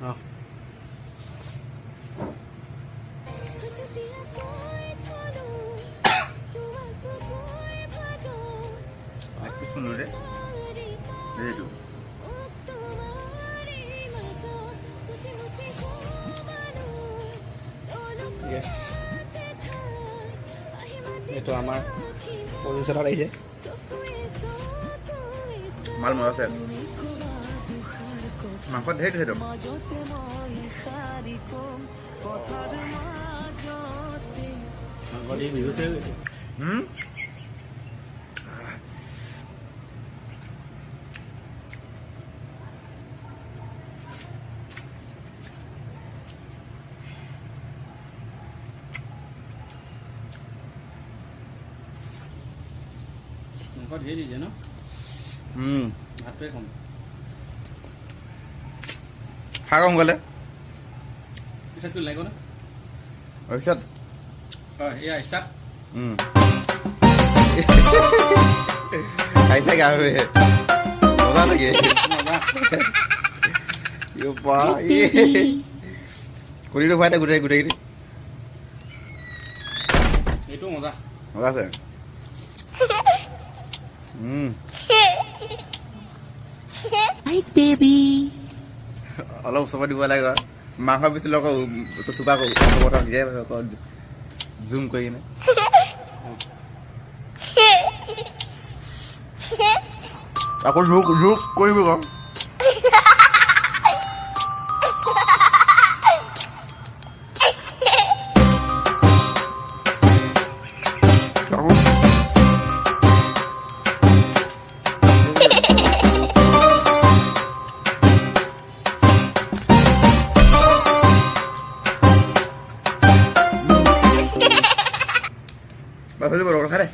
অঁ শুনো ৰে এইটো য়েছ এইটো আমাৰ পজিশ্যনত আহিছে মাল মজা আছে মাংস ধেৰ দিছে তো মাংস দি বিহু চেও গৈছে মাংস ধেৰ দিছে ন ভাতটোৱে কম খা কম গ'লে পিছত তোৰ লাগিব ন তাৰপিছত হয় এয়া ষ্টাৰ্ট খাইছে গাহৰি মজা লাগে কণীটো খুৱাই দে গোটেইখিনি এইটো মজা মজা আছে অলপ ওচৰত দিব লাগে মাংস বেছিলো আকৌ চোপা আকৌ জুম কৰি কিনে আকৌ জোক কৰিব আকৌ Bapak itu baru kare.